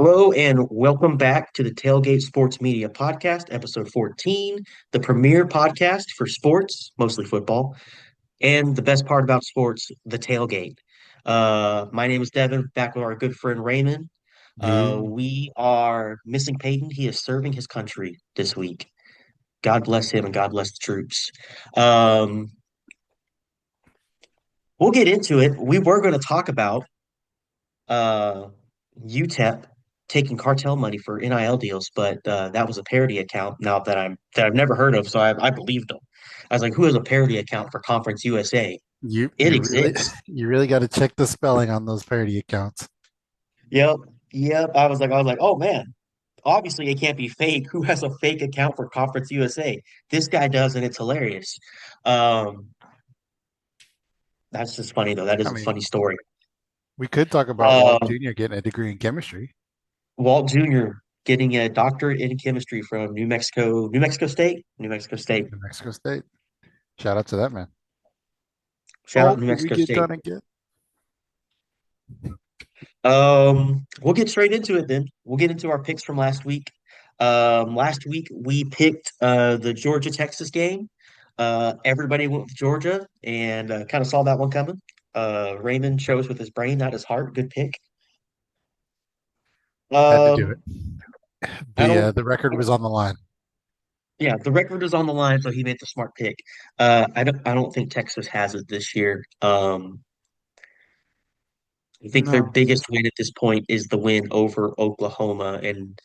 Hello and welcome back to the Tailgate Sports Media Podcast, episode 14, the premier podcast for sports, mostly football, and the best part about sports, the tailgate. My name is Devin, back with our good friend Raymond. Yeah. We are missing Peyton. He is serving his country this week. God bless him and God bless the troops. Um, we'll get into it. We were going to talk about uh, UTEP taking cartel money for NIL deals, but that was a parody account. Now that I've never heard of, so I believed them. I was like, "Who has a parody account for Conference USA?" You It you really exists. you really got to check the spelling on those parody accounts. Yep, yep. I was like, oh man, obviously it can't be fake. Who has a fake account for Conference USA? This guy does, and it's hilarious. Um, that's just funny though. That I is a mean, funny story. we could talk about Walt Um, Jr. getting a degree in chemistry Walt Jr. getting a doctorate in chemistry from New Mexico State. in Mexico State. Shout out to that man. Shout out New Hopefully we Mexico get State. done again. We'll get straight into it then. We'll get into our picks from last week. Last week we picked the Georgia Texas game. Everybody went with Georgia and kind of saw that one coming. Raymond chose with his brain, not his heart. Good pick. Had to do it. Um, I The don't. the record was on the line. Yeah, the record is on the line, so he made the smart pick. I don't think Texas has it this year. I think their No. biggest win at this point is the win over Oklahoma, and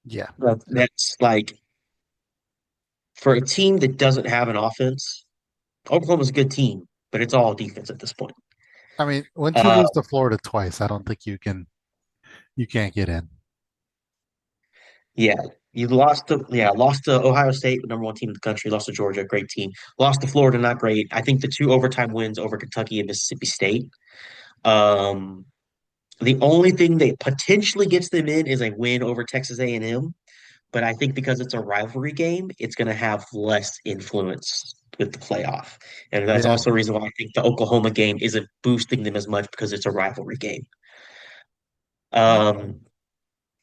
Yeah. that's like for a team that doesn't have an offense. Oklahoma's a good team, but it's all defense at this point. I mean, once you Uh, lose to Florida twice, I don't think you can't get in. yeah, lost to Ohio State, the number one team in the country. Lost to Georgia, great team. Lost to Florida, not great. I think the two overtime wins over Kentucky and Mississippi State. Um, the only thing that potentially gets them in is a win over Texas A&M. But I think because it's a rivalry game, it's going to have less influence with the playoff. And that's Yeah. also a reason why I think the Oklahoma game isn't boosting them as much because it's a rivalry game. Yeah. Um,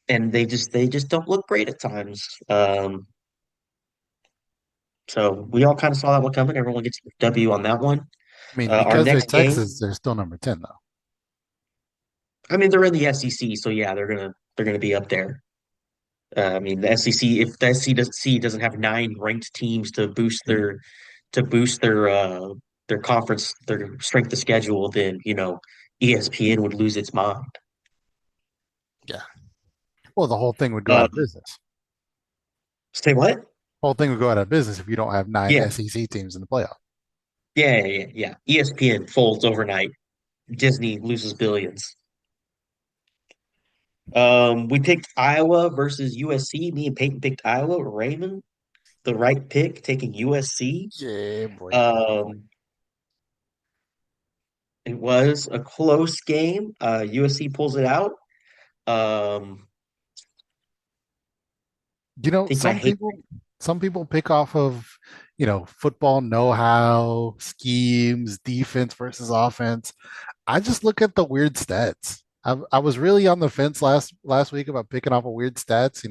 and they just don't look great at times. So we all kind of saw that one coming. Everyone gets a W on that one. I mean, Our because they're next game, Texas, they're still number 10 though. I mean, they're in the SEC, so yeah, they're gonna be up there. I mean, the SEC, if the SEC doesn't have nine ranked teams to boost Mhm. their conference, their strength of schedule, then ESPN would lose its mind. Yeah. Well, the whole thing would go out Um, of business. say what? Whole thing would go out of business if you don't have nine Yeah, SEC teams in the playoff. yeah. ESPN folds overnight. Disney loses billions. We picked Iowa versus USC. Me and Peyton picked Iowa. Raymond, the right pick, taking USC. Yeah, boy. Um, it was a close game. USC pulls it out. You I know, think my hate. some people pick off of, football know-how, schemes, defense versus offense. I just look at the weird stats. I was really on the fence last week about picking off of weird stats.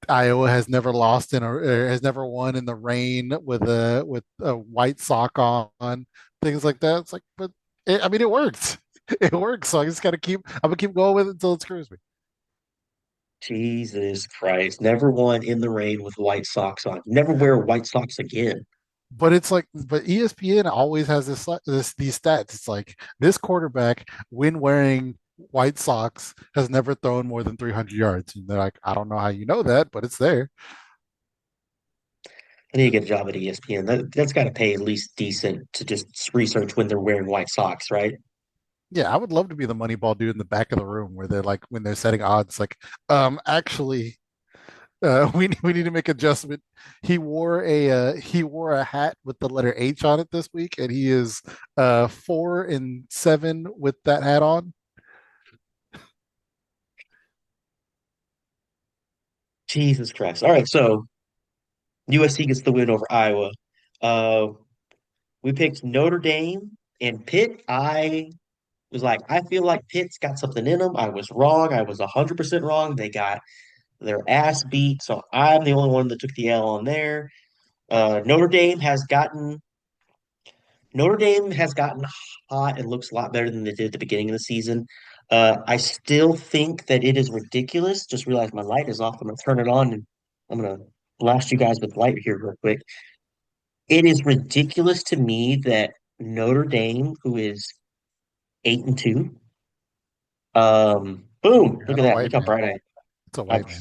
Iowa has never lost or has never won in the rain with a white sock on, things like that. It's like, but I mean, it works. It works. So I just gotta I'm gonna keep going with it until it screws me. Jesus Christ. Never won in the rain with white socks on. Never wear white socks again. But it's like, but ESPN always has these stats. It's like this quarterback, when wearing white socks, has never thrown more than 300 yards. And they're like, I don't know how you know that, but it's there. I need to get a job at ESPN. That's got to pay at least decent to just research when they're wearing white socks, right? Yeah, I would love to be the Moneyball dude in the back of the room where they're like, when they're setting odds, like, actually, we need to make adjustment. He wore a hat with the letter H on it this week, and he is 4-7 with that hat on. Jesus Christ. All right, so USC gets the win over Iowa. Uh, we picked Notre Dame and Pitt. was like, I feel like Pitt's got something in them. I was wrong. I was 100% wrong. They got their ass beat. So I'm the only one that took the L on there. Uh, Notre Dame has gotten Notre Dame has gotten hot and looks a lot better than they did at the beginning of the season. I still think that it is ridiculous. Just realized my light is off. I'm gonna turn it on and I'm gonna blast you guys with light here real quick. It is ridiculous to me that Notre Dame, who is 8-2, boom, You're look not at a that. white Look how man. bright It's a I, white man.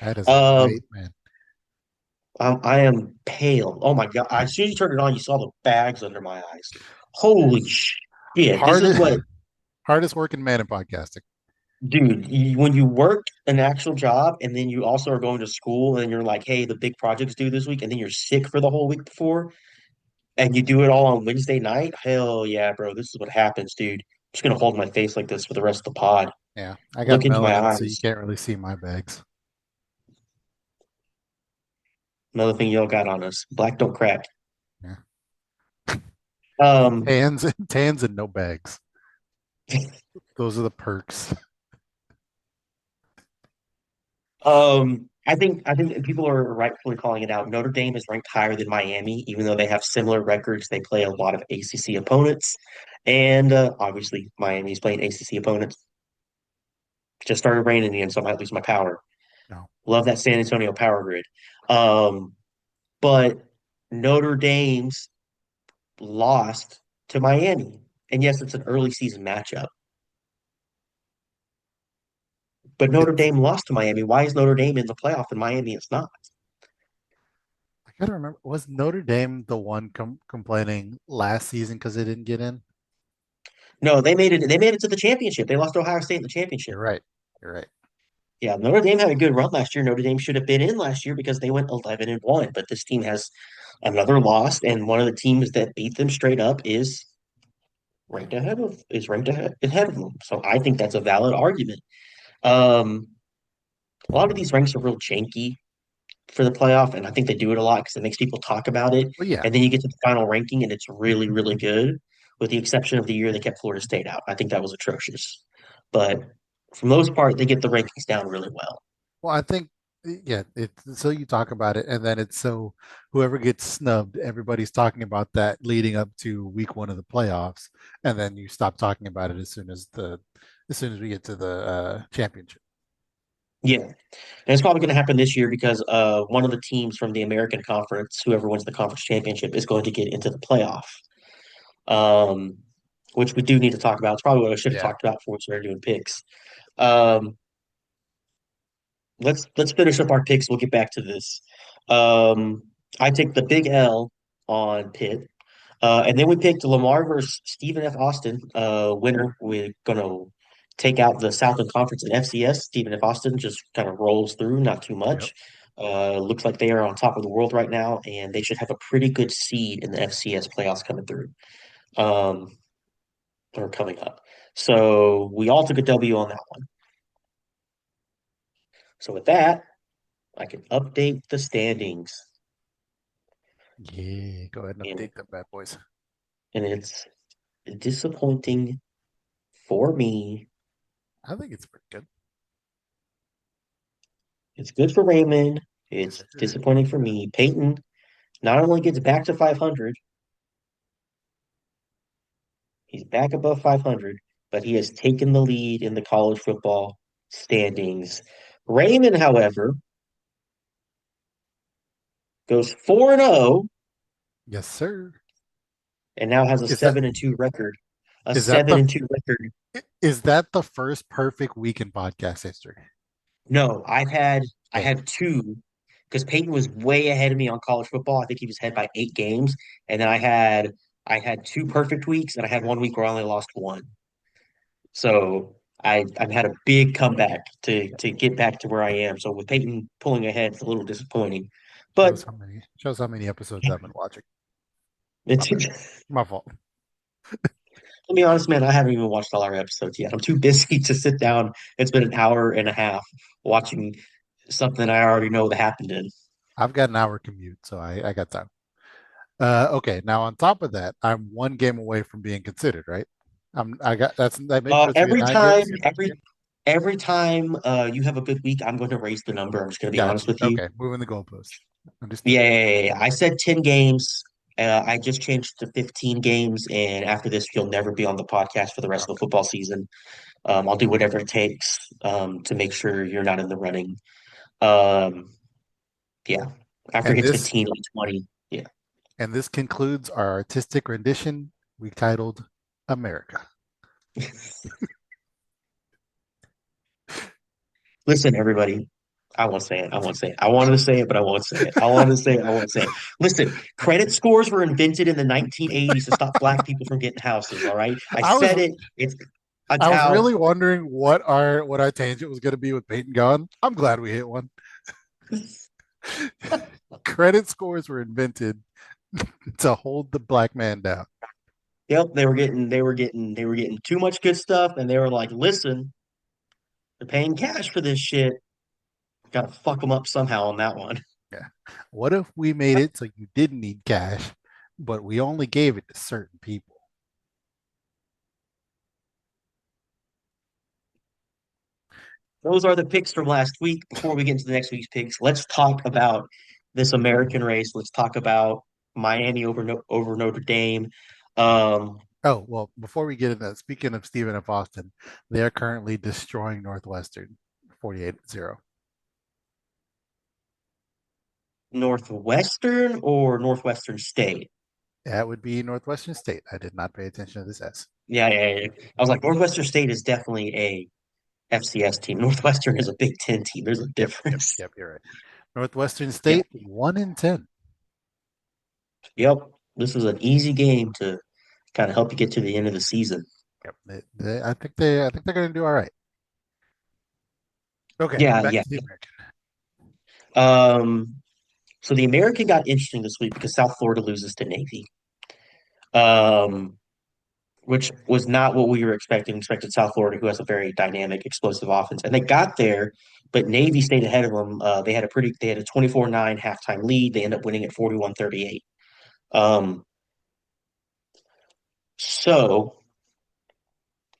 That is a um, white man. I am pale. Oh my God. As soon as you turned it on, you saw the bags under my eyes. Holy shit. This is Hardest what, hardest working man in podcasting. dude, when you work an actual job and then you also are going to school and you're like, hey, the big project's due this week, and then you're sick for the whole week before, and you do it all on Wednesday night, hell yeah, bro. This is what happens, dude. I'm just gonna hold my face like this for the rest of the pod. Yeah, I got Look into my melanin, so you eyes. can't really see my bags. Another thing y'all got on us. Black don't crack. Yeah, Um, tans and no bags. Those are the perks. I think that people are rightfully calling it out. Notre Dame is ranked higher than Miami, even though they have similar records. They play a lot of ACC opponents, and obviously Miami's playing ACC opponents. Just started raining again, so I might lose my power. No, Love that San Antonio power grid. Um, but Notre Dame's lost to Miami, and yes, it's an early season matchup. But Notre it's. Dame lost to Miami. Why is Notre Dame in the playoff and Miami is not? I gotta remember. Was Notre Dame the one complaining last season because they didn't get in? No, they made it. They made it to the championship. They lost to Ohio State in the championship. You're right. You're right. Yeah, Notre Dame had a good run last year. Notre Dame should have been in last year because they went 11-1. But this team has another loss, and one of the teams that beat them straight up is ranked ahead of them. So I think that's a valid argument. Um, a lot of these ranks are real janky for the playoff, and I think they do it a lot because it makes people talk about it. Well, yeah. And then you get to the final ranking, and it's really, really good, with the exception of the year they kept Florida State out. I think that was atrocious. But for the most part, they get the rankings down really well. Well, I think yeah. It's so you talk about it, and then it's so whoever gets snubbed, everybody's talking about that leading up to week one of the playoffs, and then you stop talking about it as soon as we get to the championship. Yeah. And it's probably going to happen this year because one of the teams from the American Conference, whoever wins the conference championship, is going to get into the playoff. Um, which we do need to talk about. It's probably what I should have Yeah. talked about before we started doing picks. Um, let's finish up our picks. We'll get back to this. Um, I take the big L on Pitt. And then we picked Lamar versus Stephen F. Austin, winner. We're gonna take out the Southern Conference and FCS. Stephen F. Austin just kind of rolls through, not too Yep. much. Looks like they are on top of the world right now, and they should have a pretty good seed in the FCS playoffs coming through, um, or coming up. So we all took a W on that one. So with that, I can update the standings, Yeah. Go ahead and and update them bad boys. it's disappointing for me. I think it's pretty good. It's good for Raymond. Yes, It's sir. disappointing for me. Peyton not only gets back to 500, he's back above 500, but he has taken the lead in the college football standings. Raymond, however, goes 4-0 Yes, sir. and now has a Is that 7-2 record. A is that 7-2 record. is that the first perfect week in podcast history? No, I Okay. had two because Peyton was way ahead of me on college football. I think he was ahead by 8 games. And then I had two perfect weeks and I had one week where I only lost one. So I've had a big comeback to get back to where I am. So with Peyton pulling ahead, it's a little disappointing. But Shows how many episodes I've been watching. My it's bad. let My fault. me be honest, man, I haven't even watched all our episodes yet. I'm too busy to sit down and spend an hour and a half watching something I already know that happened in. I've got an hour commute, so I got time. Okay, now on top of that, I'm one game away from being considered, right? I got that puts me at Every 9 games. time, every time you have a good week, I'm going to raise the number. I'm just going to be Got honest you. with you. Okay, moving the goalpost. Yeah, Understood. yeah, yeah, yeah. I said 10 games. I just changed to 15 games, and after this, you'll never be on the podcast for the rest of the Okay. football season. I'll do whatever it takes to make sure you're not in the running. Um, yeah. After it And hits this 15 and 20, yeah. and this concludes our artistic rendition we titled America. Listen, everybody. I won't say it. I won't say it. I wanted to say it, but I won't say it. I wanted to say it. I won't say it. Listen, credit scores were invented in the 1980s to stop black people from getting houses. All right. I I was said it. It's I was how. really wondering what our tangent was going to be with Peyton gone. I'm glad we hit one. Credit scores were invented to hold the black man down. Yep, they were getting too much good stuff, and they were like, "Listen, they're paying cash for this shit. Gotta fuck them up somehow on that one." Yeah. What if we made it so you didn't need cash, but we only gave it to certain people? Those are the picks from last week. Before we get into the next week's picks, let's talk about this American race. Let's talk about Miami over Notre Dame. Um, Oh, well, before we get into that, speaking of Stephen F. Austin, they are currently destroying Northwestern 48-0. Northwestern or Northwestern State? That would be Northwestern State. I did not pay attention to this S. Yeah, yeah, yeah. I was like, Northwestern State is definitely a FCS team. Northwestern is a Big Ten team. There's a Yep, yep, difference. yep, you're right. Northwestern Yeah. State, 1-10. Yep. This is an easy game to kind of help you get to the end of the season. Yep. I think they're going to do all right. Okay, Yeah, back yeah. to the American. Um, so the American got interesting this week because South Florida loses to Navy. Um, which was not what we were expecting. We expected South Florida, who has a very dynamic, explosive offense, and they got there, but Navy stayed ahead of them. They had a 24-9 halftime lead. They ended up winning at 41-38. Um, so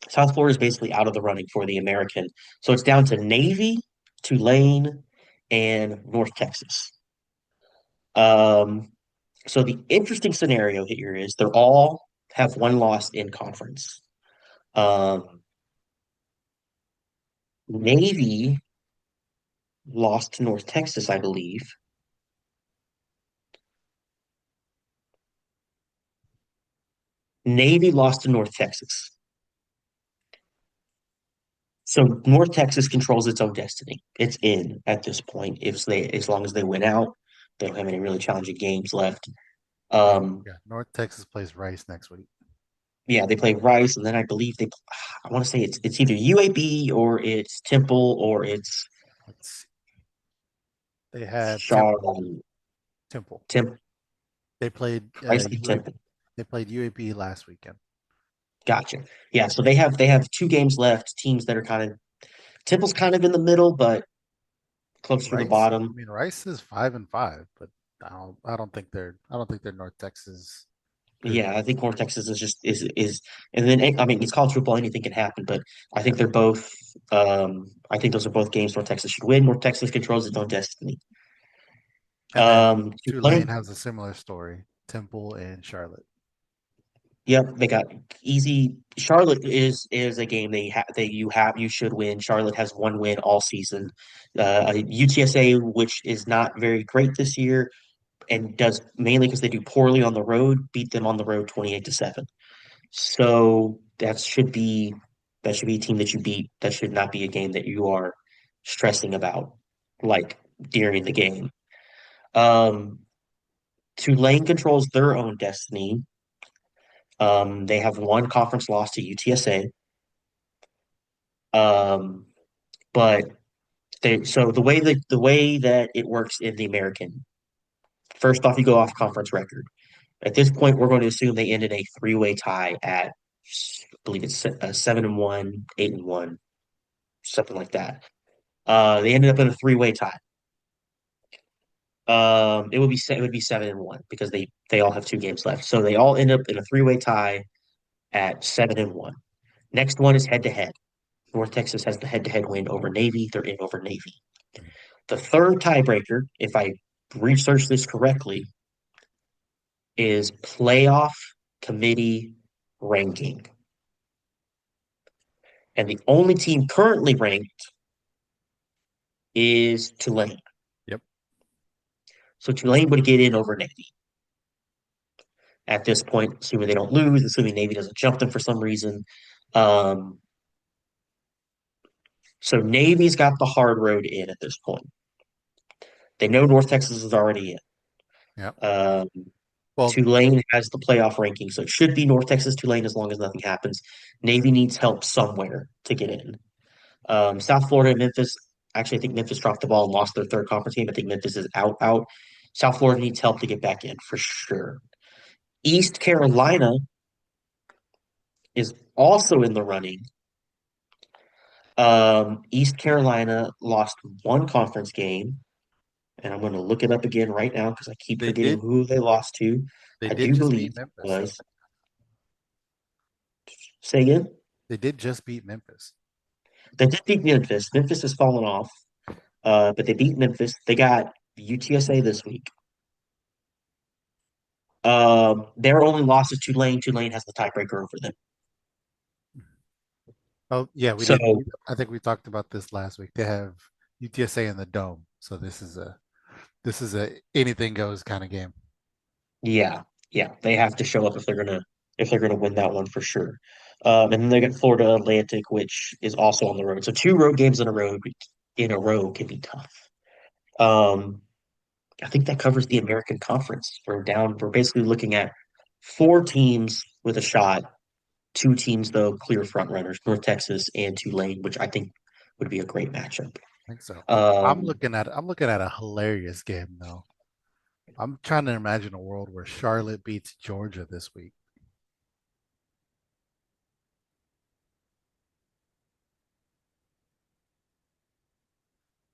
South Florida is basically out of the running for the American. So it's down to Navy, Tulane, and North Texas. Um, so the interesting scenario here is they're all have one loss in conference. Um, Navy lost to North Texas, I believe. Navy lost to North Texas. So North Texas controls its own destiny. It's in at this point. If they, as long as they win out, they don't have any really challenging games left. And Um, yeah, North Texas plays Rice next week. yeah, they play Rice, and then I believe I want to say it's either UAB or it's Temple or it's Let's see. They had Temple. Charlotte. Temple. Temple, They played Rice and UAP. Temple. They played UAP last weekend. Gotcha. Yeah, so they have two games left. Teams that are kind of Temple's kind of in the middle, but close to the Rice. I bottom. mean, Rice is 5-5, but I don't think they're North Texas good. Yeah, I think North Texas is just is, and then I mean it's college football, anything can happen, but I Yeah. think they're both. I think those are both games North Texas should win. North Texas controls its own destiny. And then Tulane Tulane, has a similar story. Temple and Charlotte. yep, they got easy. Charlotte is a game you should win. Charlotte has one win all season. UTSA, which is not very great this year, and does mainly because they do poorly on the road, beat them on the road 28-7. So that should be a team that you beat. That should not be a game that you are stressing about, like during the game. Um, Tulane controls their own destiny. They have one conference loss to UTSA. Um, but the way that it works in the American, first off, you go off conference record. At this point, we're going to assume they ended a three-way tie at, I believe it's 7-1, 8-1, something like that. They ended up in a three-way tie. It would be 7-1 because they all have two games left. So they all end up in a three-way tie at 7-1. Next one is head to head. North Texas has the head to head win over Navy. They're in over Navy. The third tiebreaker, if I research this correctly, is playoff committee ranking. And the only team currently ranked is Tulane. Yep. So Tulane would get in over Navy at this point, assuming they don't lose, assuming Navy doesn't jump them for some reason. Um, so Navy's got the hard road in at this point. They know North Texas is already in. Yep. Um, Well, Tulane has the playoff ranking, so it should be North Texas Tulane as long as nothing happens. Navy needs help somewhere to get in. South Florida and Memphis. Actually, I think Memphis dropped the ball and lost their third conference game. I think Memphis is out. South Florida needs help to get back in for sure. East Carolina is also in the running. East Carolina lost one conference game, and I'm going to look it up again right now because I keep they forgetting did who they lost to. they I did do just believe beat it Memphis though. was. Say again. They did just beat Memphis. They did beat Memphis. Memphis has fallen off, but they beat Memphis. They got UTSA this week. Their only loss is Tulane. Tulane has the tiebreaker over them. Oh yeah, we So did. I think we talked about this last week. They have UTSA in the dome, so this is a anything goes kind of game. yeah, yeah, they have to show up if they're gonna win that one for sure. And then they got Florida Atlantic, which is also on the road. So two road games in a row can be tough. Um, I think that covers the American Conference. We're basically looking at four teams with a shot. Two teams though, clear front runners, North Texas and Tulane, which I think would be a great matchup. I think so. I'm Um, looking at I'm looking at a hilarious game though. I'm trying to imagine a world where Charlotte beats Georgia this week.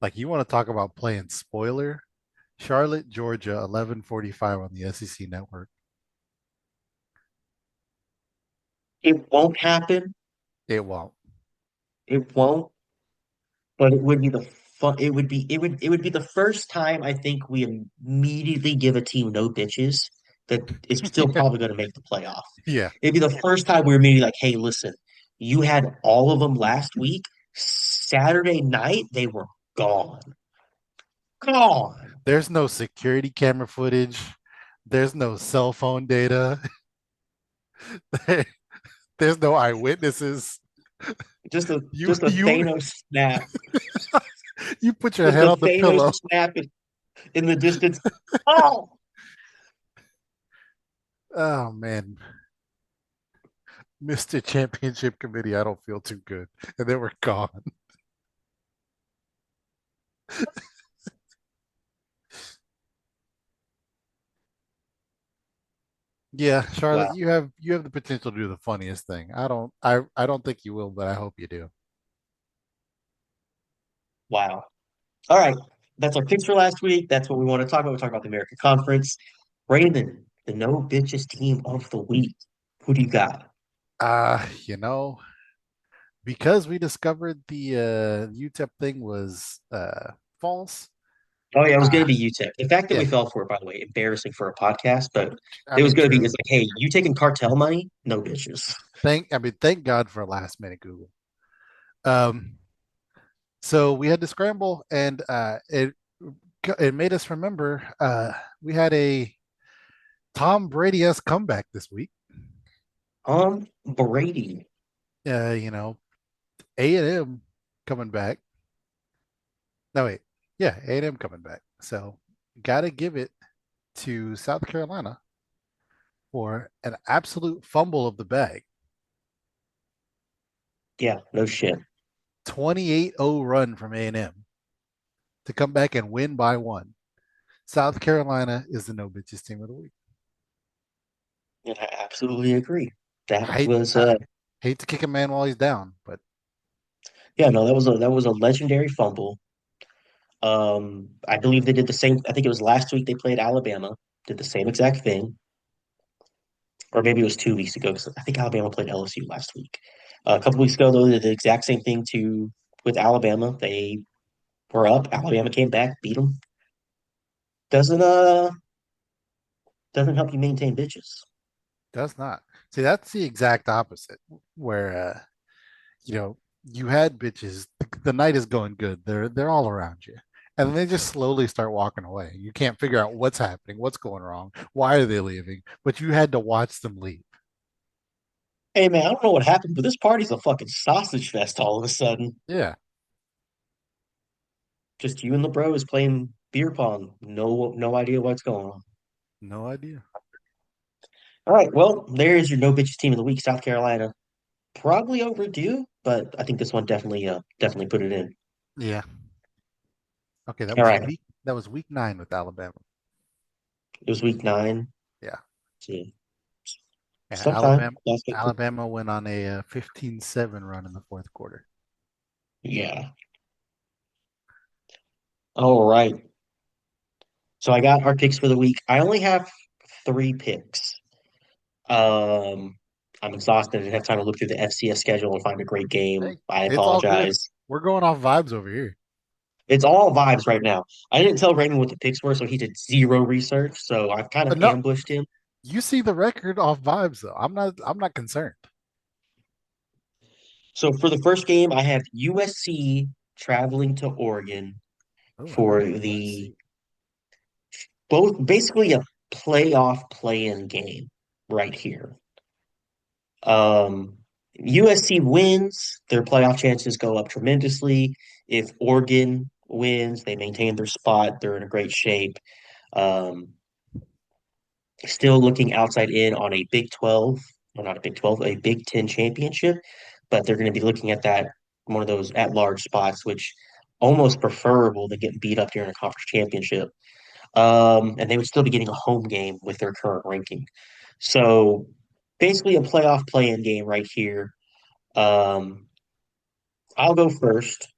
Like you want to talk about playing spoiler? Charlotte, Georgia, 11:45 on the SEC network. it won't happen. It won't. It won't. But it would be the fun. It would be the first time I think we immediately give a team no bitches that is still Yeah. probably going to make the playoff. Yeah. It'd be the first time we're maybe like, hey, listen, you had all of them last week. Saturday night, they were gone. Gone. There's no security camera footage. There's no cell phone data. There's no eyewitnesses. You Just a you Thanos snap. you put your Just head a on the Thanos pillow. snap in the distance. Oh, Oh man, Mr. Championship Committee, I don't feel too good. And they were gone. Yeah, Charlotte, wow. you have the potential to do the funniest thing. I don't think you will, but I hope you do. Wow. All right. That's our picks for last week. That's what we want to talk about. We talk about the American Conference. Raymond, the no bitches team of the week. Who do you got? You know, because we discovered the UTEP thing was false. Oh yeah, it was going to Ah, be UTEP. The fact that we yeah. fell for it, by the way, embarrassing for a podcast, but I it was mean, going to be. It's true. like, hey, you taking cartel money? No bitches. Thank God for last minute Google. Um, so we had to scramble, and it made us remember we had a Tom Brady-esque comeback this week. Brady. You know, A&M coming back. No, wait. Yeah, A&M coming back. So got to give it to South Carolina for an absolute fumble of the bag. Yeah, no shit. 28-0 run from A&M to come back and win by one. South Carolina is the no bitches team of the week. And I absolutely agree. I That hate was I hate to kick a man while he's down, but yeah, no, that was a legendary fumble. I believe they did the same. I think it was last week they played Alabama, did the same exact thing, or maybe it was 2 weeks ago because I think Alabama played LSU last week. A couple weeks ago, though, they did the exact same thing to with Alabama. They were up. Alabama came back, beat them. Doesn't doesn't help you maintain bitches. Does not. See, that's the exact opposite, where you know, you had bitches, the night is going good. They're all around you. And then they just slowly start walking away. You can't figure out what's happening, what's going wrong, why are they leaving, but you had to watch them leave. Hey man, I don't know what happened, but this party's a fucking sausage fest all of a sudden. Yeah, Just you and the bros playing beer pong. No idea what's going on. no idea. All right, well, there is your no bitches team of the week, South Carolina. Probably overdue, but I think this one definitely put it in. Yeah. Okay, All right, that was week 9 with Alabama. it was week 9. Yeah. See, Yeah, sometime last week. Alabama went on a 15-7 run in the fourth quarter. Yeah. All right. So I got our picks for the week. I only have three picks. Um, I'm exhausted. I didn't have time to look through the FCS schedule and find a great game. Hey, I it's all good. apologize. We're going off vibes over here. It's all vibes right now. I didn't tell Raymond what the picks were, so he did zero research. So I've kind of No, ambushed him. you see the record off vibes though. I'm not concerned. So for the first game, I have USC traveling to Oregon Oh, I for like the USC. both basically a playoff play-in game right here. USC wins, their playoff chances go up tremendously. If Oregon wins, they maintain their spot. They're in a great shape. Um, Still looking outside in on a Big 12, or not a Big 12, a Big 10 championship, but they're going to be looking at that one of those at-large spots, which almost preferable than getting beat up during a conference championship. And they would still be getting a home game with their current ranking. So basically a playoff play-in game right here. Um, I'll go first.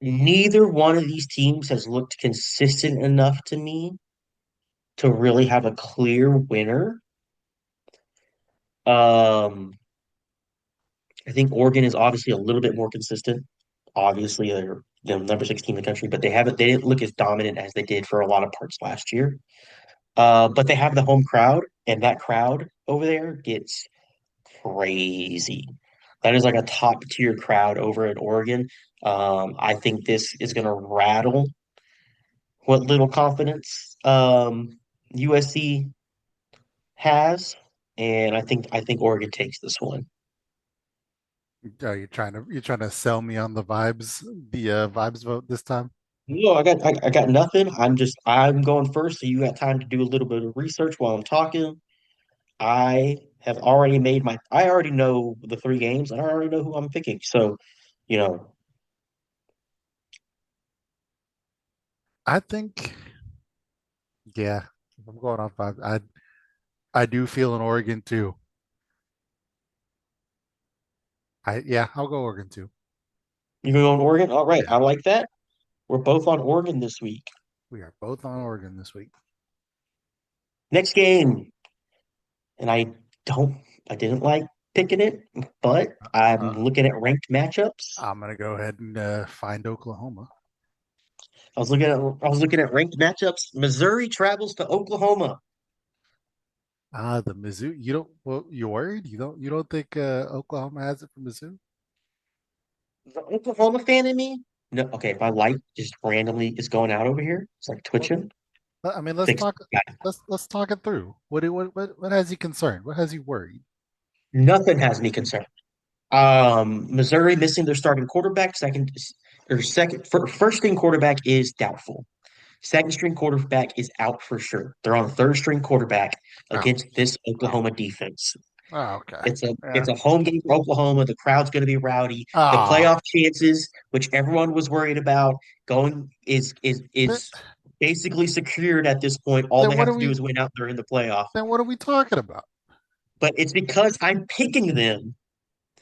Neither one of these teams has looked consistent enough to me to really have a clear winner. Um, I think Oregon is obviously a little bit more consistent. Obviously, they're the number 6 team in the country, but they didn't look as dominant as they did for a lot of parts last year. But they have the home crowd, and that crowd over there gets crazy. That is like a top tier crowd over in Oregon. I think this is going to rattle what little confidence USC has, and I think Oregon takes this one. Are you trying to sell me on the vibes, the vibes vote this time? No, I got nothing. I'm going first, so you got time to do a little bit of research while I'm talking. I already know the three games, and I already know who I'm picking. So, you know, I think, yeah, if I'm going off vibes, I do feel in Oregon too. I'll go Oregon too. you're going Oregon. All right, Yeah, I like that. We're both on Oregon this week. we are both on Oregon this week. Next game, and don't, I didn't like picking it, but I'm Uh, looking at ranked matchups. I'm gonna go ahead and find Oklahoma. I was looking at ranked matchups. Missouri travels to Oklahoma. Ah, the Mizzou. You don't. Well, you worried? You don't think Oklahoma has it for Mizzou? The Oklahoma fan in me. No, okay. If my light just randomly is going out over here, it's like Well, twitching. I mean, Fix that. let's talk it through. What has he concerned? What has he worried? Nothing has me concerned. Missouri missing their starting quarterback. First string quarterback is doubtful. Second string quarterback is out for sure. They're on third string quarterback Oh, against this Oklahoma defense. oh, okay. It's Yeah. a home game for Oklahoma. The crowd's going to be rowdy. The Oh, playoff chances, which everyone was worried about, going then, is basically secured at this point. All then they what have are to do we? is win out. They're in the playoff. Then what are we talking about? But it's because I'm picking them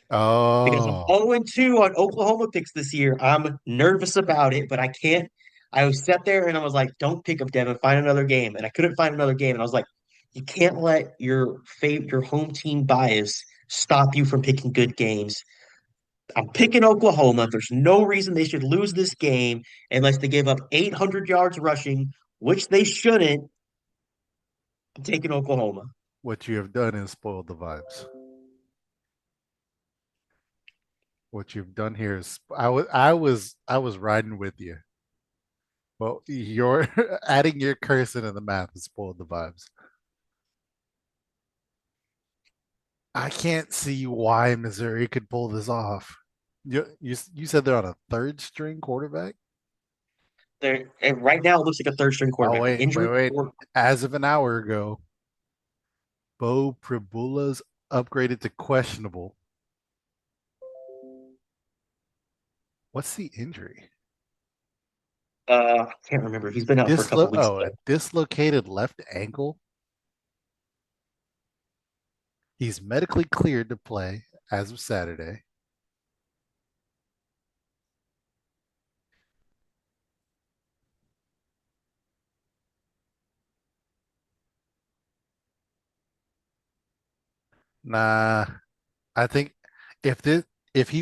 because I'm Oh, 0-2 on Oklahoma picks this year. I'm nervous about it, but I can't. I was sat there and I was like, "Don't pick up Devin. Find another game." And I couldn't find another game, and I was like, You can't let your home team bias stop you from picking good games. I'm picking Oklahoma. There's no reason they should lose this game unless they give up 800 yards rushing, which they shouldn't. I'm taking Oklahoma. What you have done is spoiled the vibes. What you've done here is I was riding with you. Well, you're adding your curse into the math has spoiled the vibes. I can't see why Missouri could pull this off. You said they're on a third string quarterback? And right now, it looks like a third string Oh, quarterback. The wait, injury wait, wait. report, As of an hour ago, Bo Pribula's upgraded to questionable. What's the injury? I can't remember. He's been out for a couple weeks A though. dislocated left ankle. He's medically cleared to play as of Saturday. Nah, I think if this if he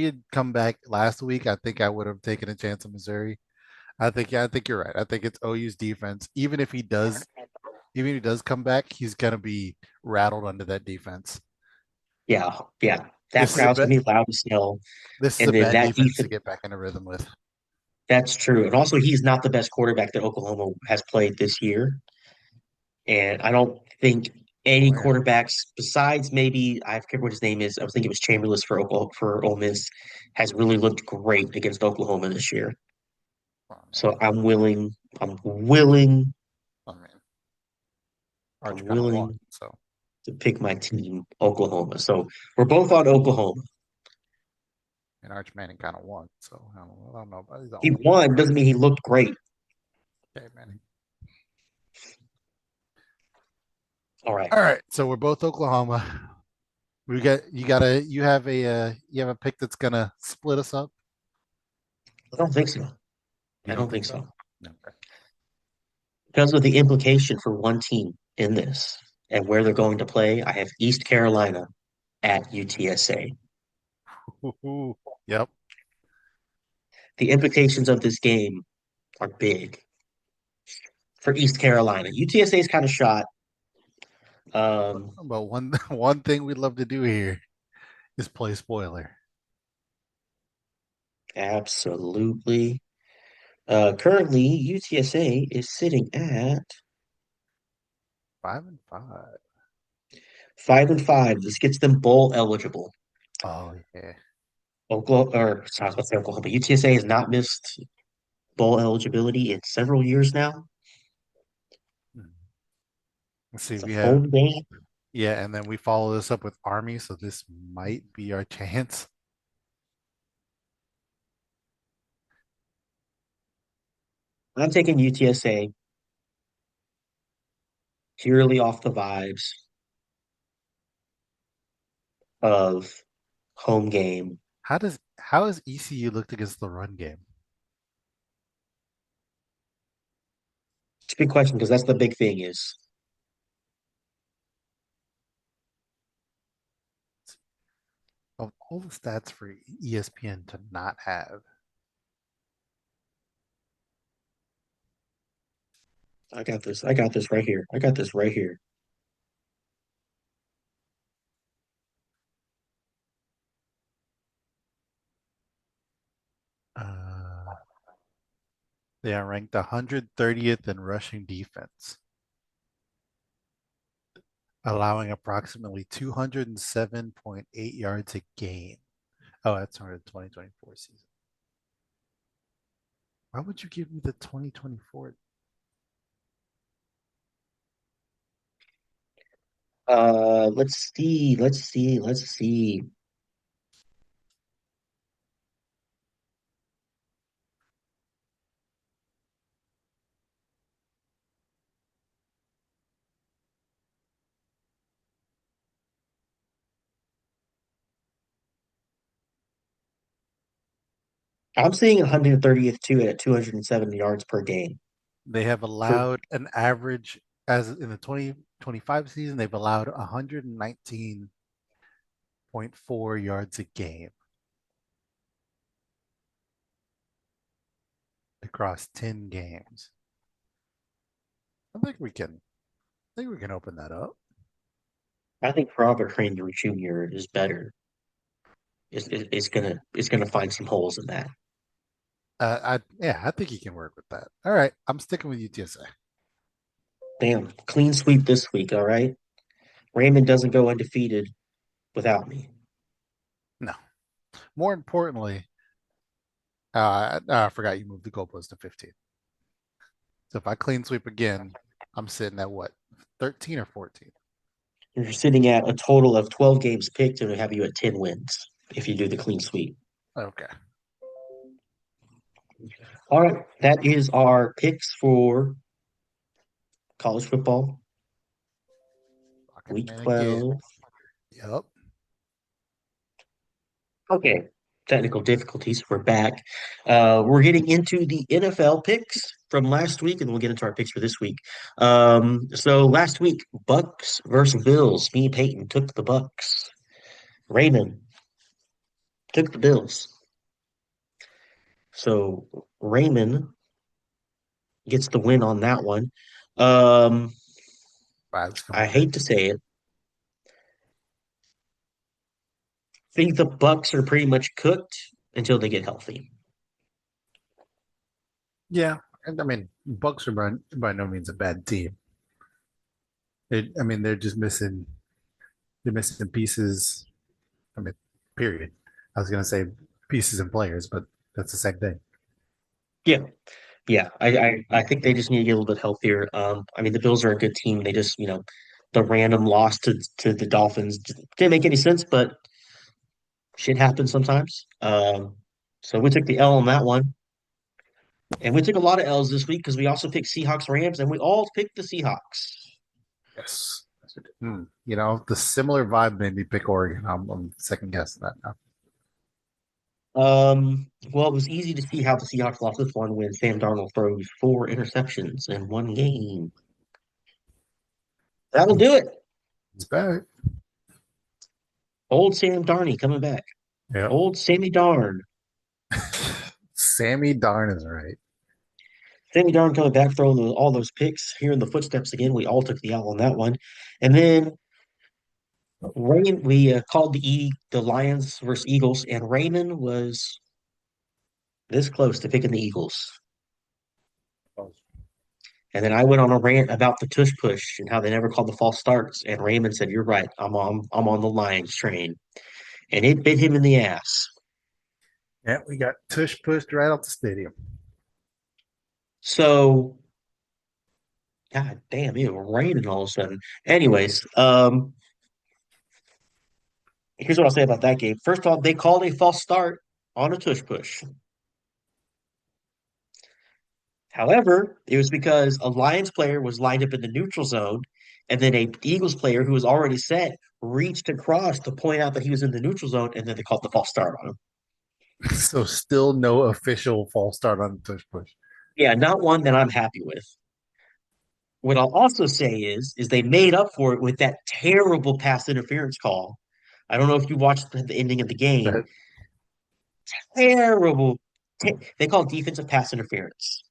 had come back last week, I think I would have taken a chance on Missouri. I think you're right. I think it's OU's defense. Even if he does come back, he's gonna be rattled under that defense. Yeah, yeah. That This is a crowd's bet. gonna be loud as hell. This is a And then bad that defense to defense, get back in a rhythm with. that's true. And also, he's not the best quarterback that Oklahoma has played this year. And I don't think any Where? quarterbacks besides maybe I forget what his name is. I was thinking it was Chamberlain for Oklahoma, for Ole Miss has really looked great against Oklahoma this year. Oh man. So I mean, I'm Arch kind of won. willing So to pick my team, Oklahoma. So we're both on Oklahoma. and Arch Manning kind of won. So I don't know about he's He only. won doesn't mean he looked great. Okay, Manning. All right. All right. So we're both Oklahoma. You have a pick that's gonna split us up. I don't think so. You I don't don't think think so? so. No. Okay. Because of the implication for one team in this and where they're going to play, I have East Carolina at UTSA. Ooh, yep. The implications of this game are big for East Carolina. UTSA is kind of shot. Um, But one thing we'd love to do here is play spoiler. Absolutely. Currently, UTSA is sitting at 5-5. 5-5. This gets them bowl eligible. Oh yeah. Oklahoma, or sorry, I was about to say Oklahoma. UTSA has not missed bowl eligibility in several years now. Hmm. Let's see. It's a We have home game. yeah, and then we follow this up with Army, so this might be our chance. I'm taking UTSA purely off the vibes of home game. How has ECU looked against the run game? It's a big question because that's the big thing is Of all the stats for ESPN to not have, I got this. I got this right here. I got this right here. uh, they are ranked 130th in rushing defense, allowing approximately 207.8 yards a game. Oh, that's our 2024 season. Why would you give me the 2024? Let's see. Let's see. Let's see. I'm seeing 130th too at 207 yards per game They have for allowed an average as in the 20 25 season, they've allowed 119.4 yards a game across 10 games. I think we can I think we can open that up. I think Robert Kramer Jr. is better. It's gonna find some holes in that. I think he can work with that. All right, I'm sticking with UTSA. Damn, clean sweep this week, all right? Raymond doesn't go undefeated without me. No. More importantly, I forgot you moved the goalpost to 15. So if I clean sweep again, I'm sitting at what? 13 or 14? You're sitting at a total of 12 games picked and we have you at 10 wins if you do the clean sweep. Okay. All right, that is our picks for college football, Fucking week man again. 12. Yep. Okay, technical difficulties. We're back. We're getting into the NFL picks from last week, and we'll get into our picks for this week. So last week, Bucks versus Bills. Me, Peyton took the Bucks. Raymond took the Bills. So Raymond gets the win on that one. Um, Vibes I coming hate through. to say it, think the Bucks are pretty much cooked until they get healthy. Yeah. And I mean, Bucks are by no means a bad team. I mean, they're missing pieces. I mean, period. I was gonna say pieces and players, but that's the same thing. Yeah, yeah. I think they just need to get a little bit healthier. I mean, the Bills are a good team. They just, the random loss to the Dolphins didn't make any sense, but shit happens sometimes. So we took the L on that one. And we took a lot of L's this week because we also picked Seahawks Rams and we all picked the Seahawks. Yes. You know, the similar vibe made me pick Oregon. I'm second guessing that now. Well, it was easy to see how the Seahawks lost this one when Sam Darnold throws four interceptions in one game. That'll do it. It's back. Old Sam Darney coming back. Yep. Old Sammy Darn. Sammy Darn is right. Sammy Darn coming back, throwing all those picks, hearing the footsteps again. We all took the L on that one. And then we called the Lions versus Eagles, and Raymond was this close to picking the Eagles. And then I went on a rant about the tush push and how they never called the false starts. And Raymond said, "You're right. I'm on the Lions train," and it bit him in the ass. Yeah, we got tush pushed right out the stadium. So, God damn, it was raining all of a sudden. Anyways, here's what I'll say about that game. First of all, they called a false start on a tush push. However, it was because a Lions player was lined up in the neutral zone, and then a Eagles player who was already set reached across to point out that he was in the neutral zone, and then they called the false start on him. So still no official false start on the tush push. Yeah, not one that I'm happy with. What I'll also say is they made up for it with that terrible pass interference call. I don't know if you watched the ending of the game. That Terrible. They call it defensive pass interference.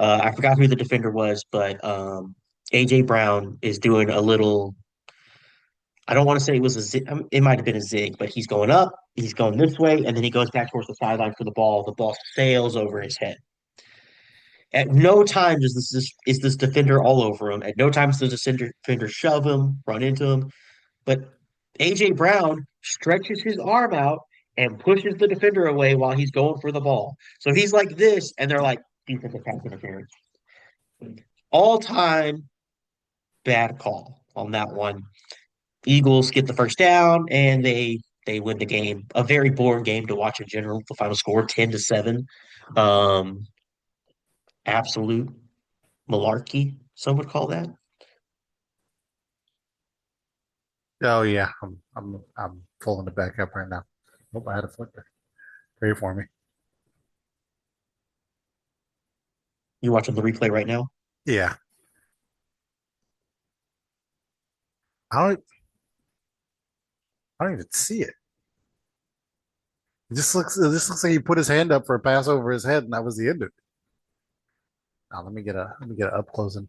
I forgot who the defender was, but AJ Brown is doing a little. I don't want to say it was a zig, it might have been a zig, but he's going up, he's going this way, and then he goes back towards the sideline for the ball. The ball sails over his head. At no time is this defender all over him. At no time does this defender shove him, run into him. But AJ Brown stretches his arm out and pushes the defender away while he's going for the ball. So he's like this, and they're like defensive pass interference. All time bad call on that one. Eagles get the first down and they win the game. A very boring game to watch in general. The final score 10-7. Um, absolute malarkey, some would call that. Oh yeah, I'm pulling it back up right now. Hope I had a flicker. Pray for me. You watching the replay right now? Yeah. I don't. I don't even see it. It just looks. It just looks like he put his hand up for a pass over his head, and that was the end of it. Now let me get a up close and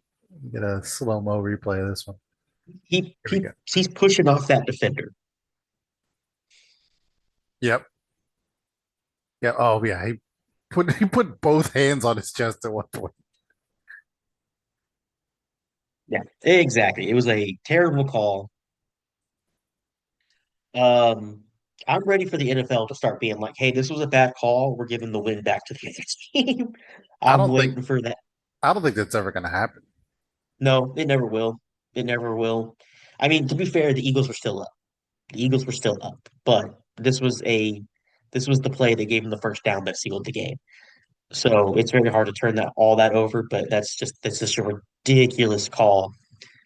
get a slow mo replay of this one. Here we go. He's pushing off that defender. Yep. Yeah. Oh yeah. He put both hands on his chest at one point. Yeah, exactly. It was a terrible call. Um, I'm ready for the NFL to start being like, "Hey, this was a bad call. We're giving the win back to the other team." I I'm don't think waiting for that. I don't think that's ever going to happen. No, it never will. It never will. I mean, to be fair, the Eagles were still up. The Eagles were still up, but this was the play that gave them the first down that sealed the game. So it's very hard to turn that over, but that's just a ridiculous call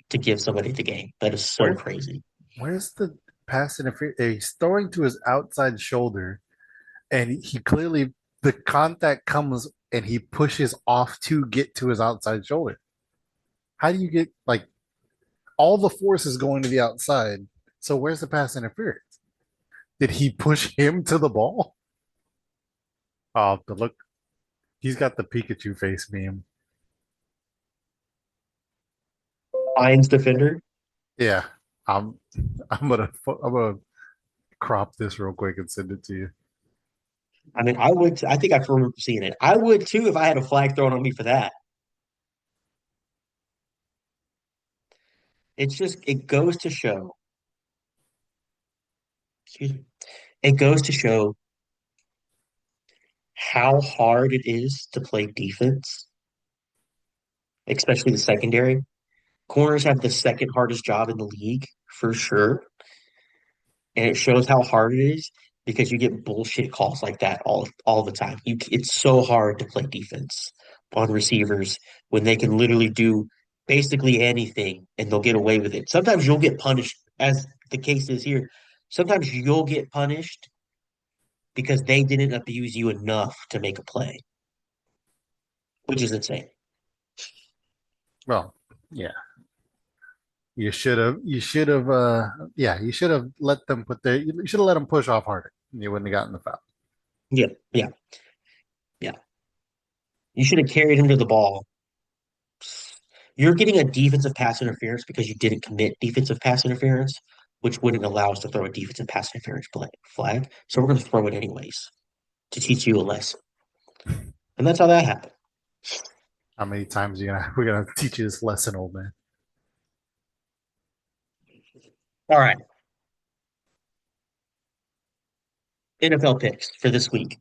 to give somebody the game. That is so Where crazy. where's the pass interference? He's throwing to his outside shoulder, and he clearly the contact comes and he pushes off to get to his outside shoulder. How do you get like all the force is going to the outside? So where's the pass interference? Did he push him to the ball? Oh, the look. He's got the Pikachu face meme. Lions defender. Yeah, I'm. I'm gonna crop this real quick and send it to you. I mean, I would. I think I can remember seeing it. I would too if I had a flag thrown on me for that. It's just it goes to show. Excuse me. It goes to show how hard it is to play defense, especially the secondary. Corners have the second hardest job in the league for sure, and it shows how hard it is because you get bullshit calls like that all the time. It's so hard to play defense on receivers when they can literally do basically anything and they'll get away with it. Sometimes you'll get punished, as the case is here. Sometimes you'll get punished because they didn't abuse you enough to make a play, which is insane. Well, yeah, you should have. You should have. Yeah, you should have let them put their. You should have let them push off harder. You wouldn't have gotten the foul. Yeah, yeah, yeah. You should have carried him to the ball. You're getting a defensive pass interference because you didn't commit defensive pass interference, which wouldn't allow us to throw a defensive pass interference flag. So we're going to throw it anyways to teach you a lesson. And that's how that happened. How many times are you gonna we're gonna teach you this lesson, old man? All right. NFL picks for this week.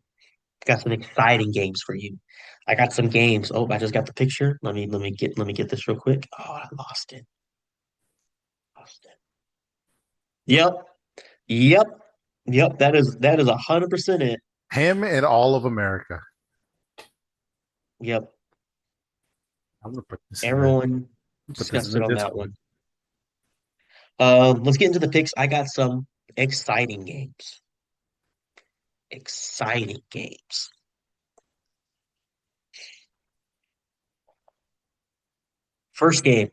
Got some exciting games for you. I got some games. Oh, I just got the picture. Let me get this real quick. Oh, I lost it. Lost it. Yep. Yep. Yep. That is 100% it. Him and all of America. Yep. I'm gonna Everyone put this in discussed the it on that Discord. one. Let's get into the picks. I got some exciting games. Exciting games. First game,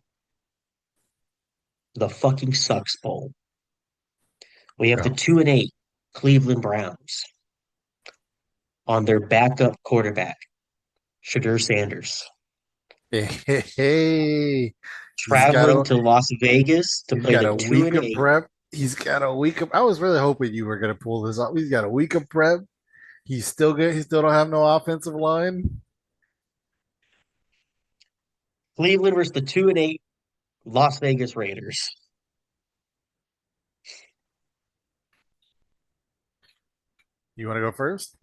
the fucking sucks bowl. We have the Go. 2-8 Cleveland Browns on their backup quarterback, Shadur Sanders, Hey, hey, hey. He's got traveling a to Las Vegas to he's play got the a 2 week and of 8 prep. He's got a week of I was really hoping you were gonna pull this off. He's got a week of prep. He's still good. He still don't have no offensive line. Cleveland versus the 2-8 Las Vegas Raiders. You want to go first?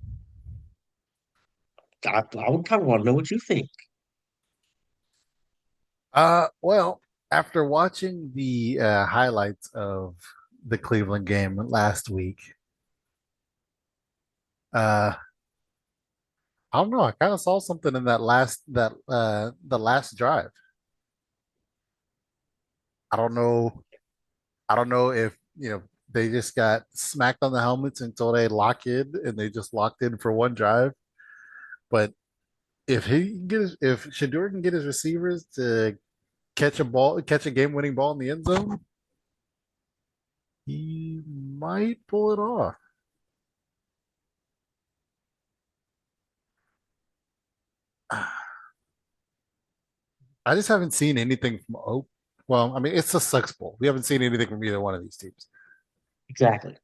I would kind of want to know what you think. Well, after watching the highlights of the Cleveland game last week, uh, I don't know. I kind of saw something in that the last drive. I don't know. I don't know if they just got smacked on the helmets until they lock in and they just locked in for one drive. But if Shador can get his receivers to catch a game winning ball in the end zone, He might pull it off. I just haven't seen anything from Oak. Well, I mean, it's a Sucks Bowl. We haven't seen anything from either one of these teams Exactly.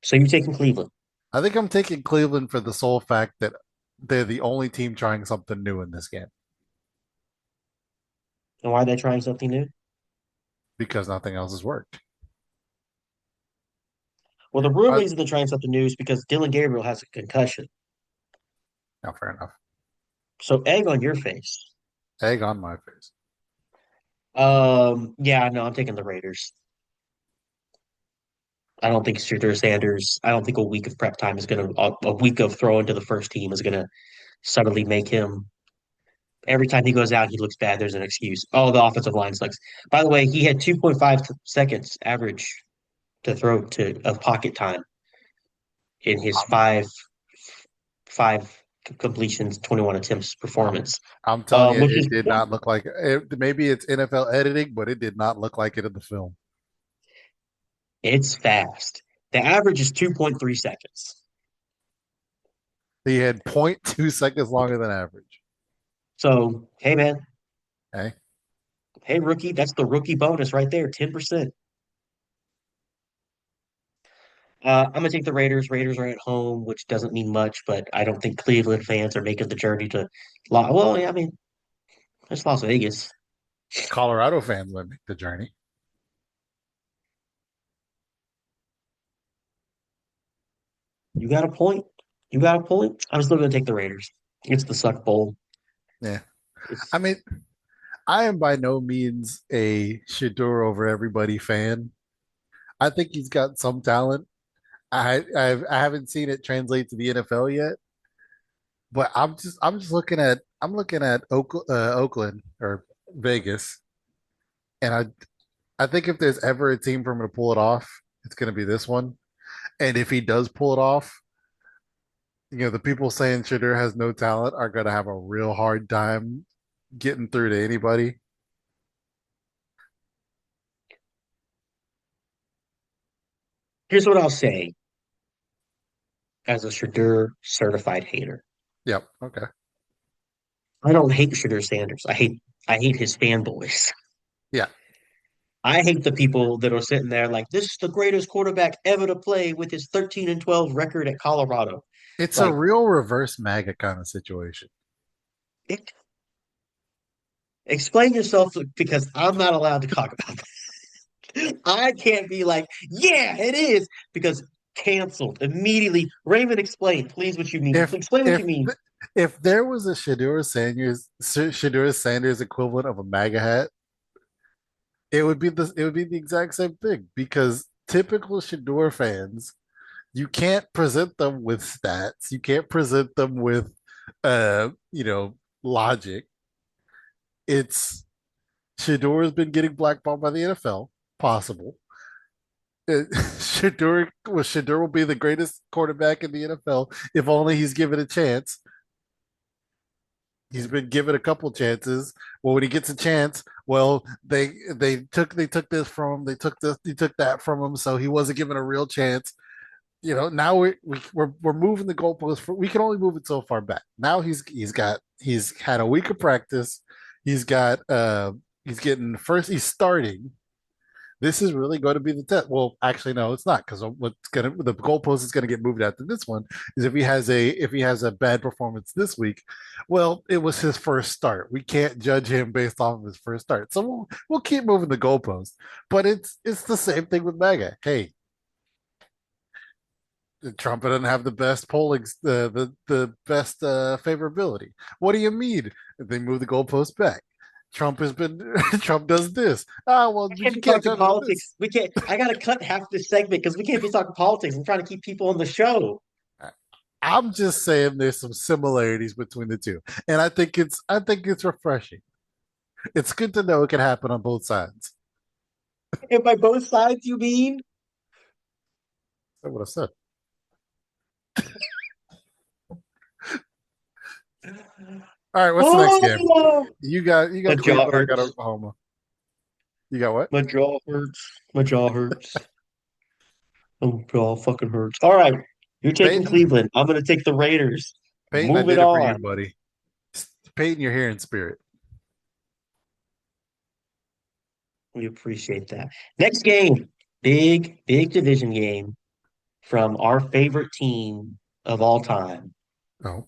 So you're taking Cleveland. I think I'm taking Cleveland for the sole fact that they're the only team trying something new in this game And why are they trying something new? because nothing else has worked. Well, the real Uh, reason they're trying something new is because Dylan Gabriel has a concussion. Now, fair enough. So egg on your face. Egg on my face. Yeah, no, I'm taking the Raiders. I don't think Shooter Sanders. I don't think a week of prep time is gonna a week of throwing to the first team is gonna suddenly make him. Every time he goes out, he looks bad. There's an excuse. Oh, the offensive line sucks. By the way, he had 2.5 seconds average to throw to of pocket time in his I'm, five completions, 21 attempts I'm, performance, I'm telling you, which is it did not look like it. Maybe it's NFL editing, but it did not look like it in the film. it's fast. The average is 2.3 seconds. He had zero point 0.2 seconds longer than average. So, hey man, Okay. hey rookie, that's the rookie bonus right there, 10%. I'm gonna take the Raiders. Raiders are at home, which doesn't mean much, but I don't think Cleveland fans are making the journey to. Well, yeah, I mean, it's Las Vegas. Colorado fans might make the journey. You got a point. You got a point. I'm still gonna take the Raiders. It's the Suck Bowl. Yeah. I It's mean, I am by no means a Shador over everybody fan. I think he's got some talent. I haven't seen it translate to the NFL yet, but I'm just looking at Oakland or Vegas, and I think if there's ever a team for him to pull it off, it's going to be this one. And if he does pull it off, the people saying Shadur has no talent are going to have a real hard time getting through to anybody. Here's what I'll say as a Shadur certified hater. Yep. Okay. I don't hate Shadur Sanders. I hate his fanboys. Yeah. I hate the people that are sitting there like this is the greatest quarterback ever to play with his 13-12 record at Colorado. It's a Like real reverse MAGA kind of situation. it, explain yourself because I'm not allowed to talk about that. I can't be like, yeah, it is because canceled immediately. Raymond, explain, please, what you mean. If Explain what you if mean. if there was a Shadur Sanders equivalent of a MAGA hat, it would be the exact same thing because typical Shador fans, you can't present them with stats, you can't present them with logic. It's Shador has been getting blackballed by the NFL, possible. Shador will be the greatest quarterback in the NFL if only he's given a chance. He's been given a couple chances. Well, when he gets a chance, well, they took this from him. They took that from him. So he wasn't given a real chance. Now we're moving the goalpost. We can only move it so far back. Now he's had a week of practice. He's getting first. He's starting. This is really going to be the test. Well, actually, no, it's not because the goalpost is gonna get moved after this one. Is if he has a bad performance this week, well, it was his first start. We can't judge him based off of his first start. So we'll keep moving the goalpost. But it's the same thing with MAGA. Hey, Trump doesn't have the best polling, the best favorability. What do you mean? They move the goalpost back. Trump has been Trump does this. Well, I can't you be can't talking judge him on this. politics. We can't. I gotta cut half this segment because we can't be talking politics. I'm trying to keep people on the show. I'm just saying there's some similarities between the two, and I think it's refreshing. It's good to know it can happen on both sides. And by both sides, you mean? That's what I said. All right, what's the next game? Oh, You got my jaw Cleveland. I got hurts. Oklahoma. You got what? My jaw hurts. My jaw hurts. My jaw fucking hurts. All right. You're taking Peyton, Cleveland. I'm going to take the Raiders. Peyton, I Moving did it for you, on. buddy. Peyton, you're here in spirit. We appreciate that. Next game. Big division game from our favorite team of all time, Oh,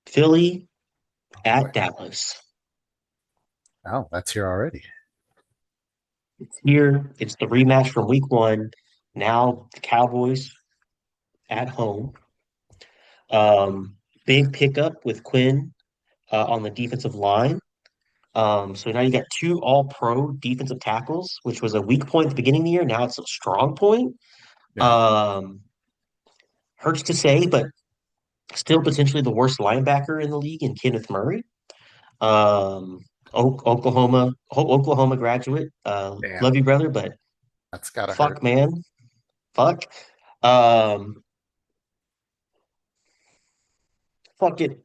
Philly oh boy. at Dallas. Oh, that's here already. Here, it's the rematch from week one. Now the Cowboys at home. Um, Big pickup with Quinn on the defensive line. So now you got two all-pro defensive tackles, which was a weak point at the beginning of the year. Now it's a strong point. Yeah. Um, Hurts to say, but still potentially the worst linebacker in the league in Kenneth Murray. Um, Oklahoma graduate. Damn, Love you, brother, but that's gotta hurt. fuck, man, fuck. Um, Fuck it.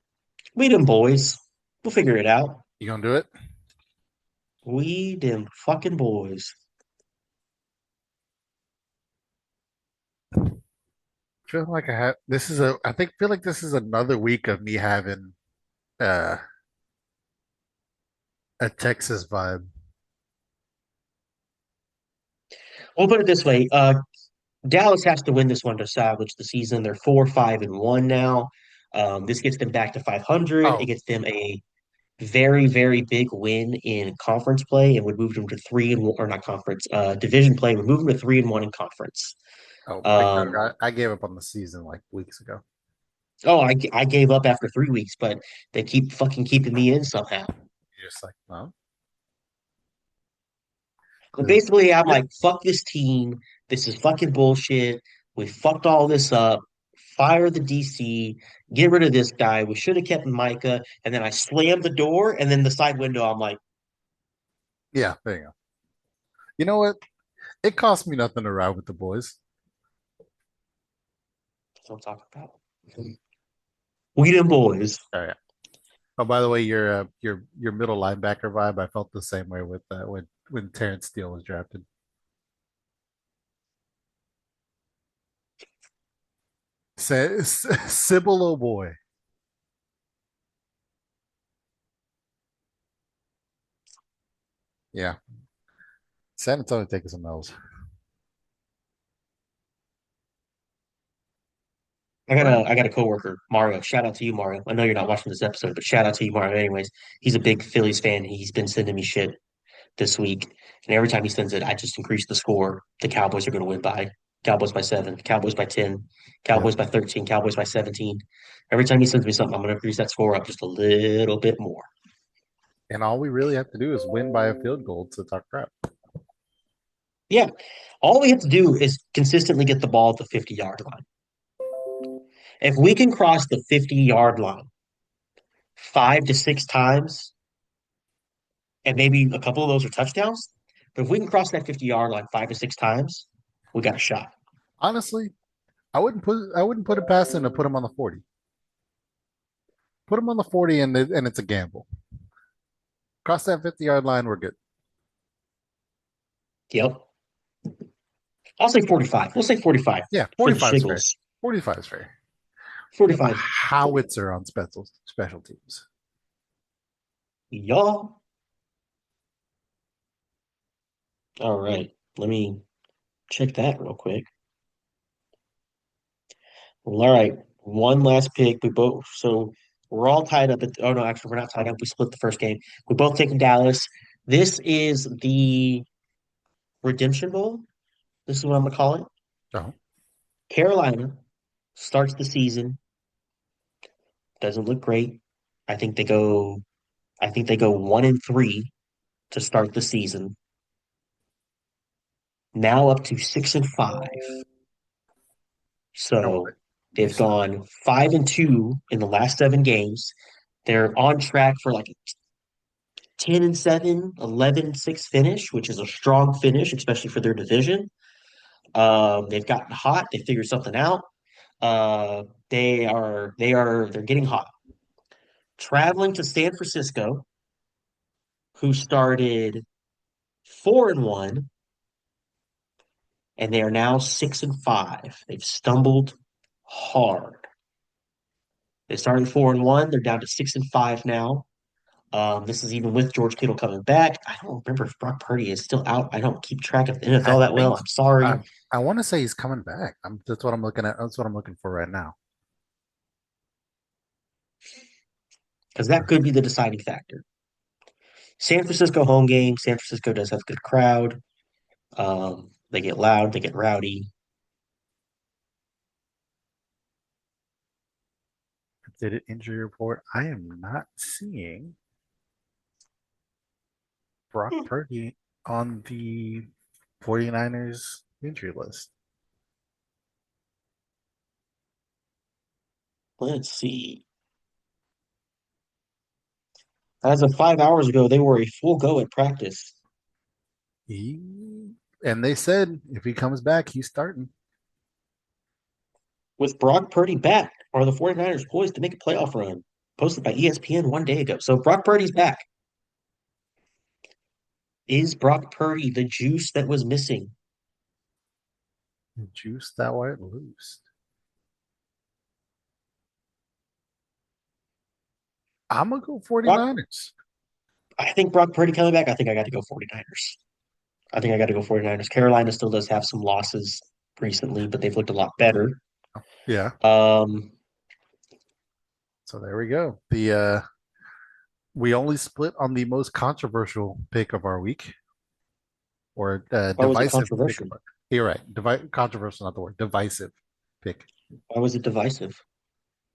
We them boys. We'll figure it out. You gonna do it? We them fucking boys. Feel like I have. This is a. I think feel like this is another week of me having uh a Texas vibe. We'll put it this way. Dallas has to win this one to salvage the season. They're 4-5-1 now. This gets them back to 500. It Oh, gets them a very big win in conference play and would move them to 3-1, or not conference, division play would move them to 3-1 in conference. oh, Um, I gave up on the season like weeks ago. I gave up after 3 weeks, but they keep fucking keeping me in somehow. You're just like, no, But because basically, I'm like, fuck this team. This is fucking bullshit. We fucked all this up. Fire the DC. Get rid of this guy. We should have kept Micah. And then I slammed the door, and then the side window, I'm like, yeah, there you go. You know what? It cost me nothing to ride with the boys. that's what I'm talking about. We them boys. Oh yeah. Oh, by the way, your middle linebacker vibe, I felt the same way with when Terrence Steele was drafted. Says Sybil, oh boy. Yeah, San Antonio taking some L's. Go ahead. I got a coworker, Mario. Shout out to you, Mario. I know you're not watching this episode, but shout out to you, Mario. Anyways, he's a big Phillies fan. He's been sending me shit this week. And every time he sends it, I just increase the score. The Cowboys are going to win by Cowboys by 7, Cowboys by 10, Yep. Cowboys by 13, Cowboys by 17. Every time he sends me something, I'm going to increase that score up just a little bit more. And all we really have to do is win by a field goal to talk crap. Yeah. All we have to do is consistently get the ball at the 50-yard line. If we can cross the 50-yard line 5 to 6 times, and maybe a couple of those are touchdowns, but if we can cross that 50-yard line 5 to 6 times, we got a shot. Honestly, I wouldn't put it past him to put him on the 40. Put him on the 40 and it's a gamble. Cross that 50-yard line, we're good. Yep. I'll say 45. We'll say 45 Yeah, for the 45 is fair. Shiggles. 45 is fair. We have a 45. howitzer on special teams. Y'all. All right. Let me check that real quick. Well, all right. One last pick. So we're all tied up oh no, actually we're not tied up. We split the first game. We both taking Dallas. This is the Redemption Bowl. This is what I'm gonna call it. Oh, Carolina starts the season. Doesn't look great. I think they go I think they go 1-3 to start the season. Now up to 6-5. no, So you they've still gone 5-2 in the last 7 games. They're on track for like a 10-7, 11-6 finish, which is a strong finish, especially for their division. They've gotten hot. They figured something out. They're getting hot. Traveling to San Francisco, who started 4-1, and they are now 6-5. They've stumbled hard. They started 4-1. They're down to 6-5 now. This is even with George Kittle coming back. I don't remember if Brock Purdy is still out. I don't keep track of the I NFL that well. think I'm sorry, I want to say he's coming back. That's what I'm looking at. That's what I'm looking for right now. because that could be the deciding factor. San Francisco home game. San Francisco does have a good crowd. They get loud, they get rowdy. Did it injury report? I am not seeing Brock Hmm, Purdy on the 49ers injury list. let's see. As of 5 hours ago, they were a full go at practice. He and they said if he comes back, he's starting. With Brock Purdy back, are the 49ers poised to make a playoff run? Posted by ESPN one day ago. So Brock Purdy's back. Is Brock Purdy the juice that was missing? Juice that white loose. I'm gonna go Brock, 49ers. I think Brock Purdy coming back. I think I got to go 49ers. I think I got to go 49ers. Carolina still does have some losses recently, but they've looked a lot better. Yeah. Um, So there we go. The we only split on the most controversial pick of our week, or why was it divisive pick of controversial? our. You're right. Controversial, not the word. Divisive pick Why was it divisive?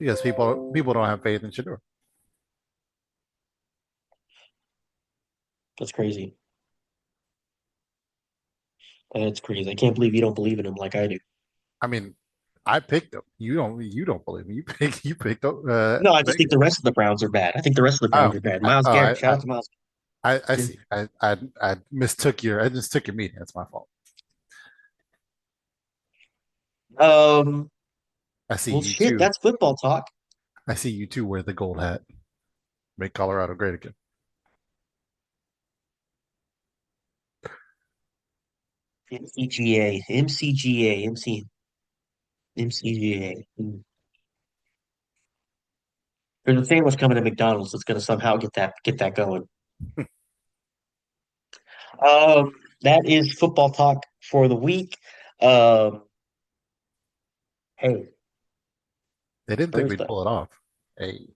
because people don't have faith in Shador. That's crazy. That's crazy. I can't believe you don't believe in him like I do. I mean, I picked them. You don't believe me. You picked No, I just think Vegas. the rest of the Browns are bad. I think the rest of the Browns Oh, are bad. Miles oh, Garrett, shout out to Miles. I see. I mistook your meaning. That's my fault. Um, I see well, you shit, too. that's football talk. I see you too wear the gold hat. Make Colorado great again. MCGA, MCGA, MCGA. There's a sandwich coming to McDonald's that's going to somehow get that going. That is football talk for the week. Um, hey, They didn't think Spurs we'd though. pull it off. Hey,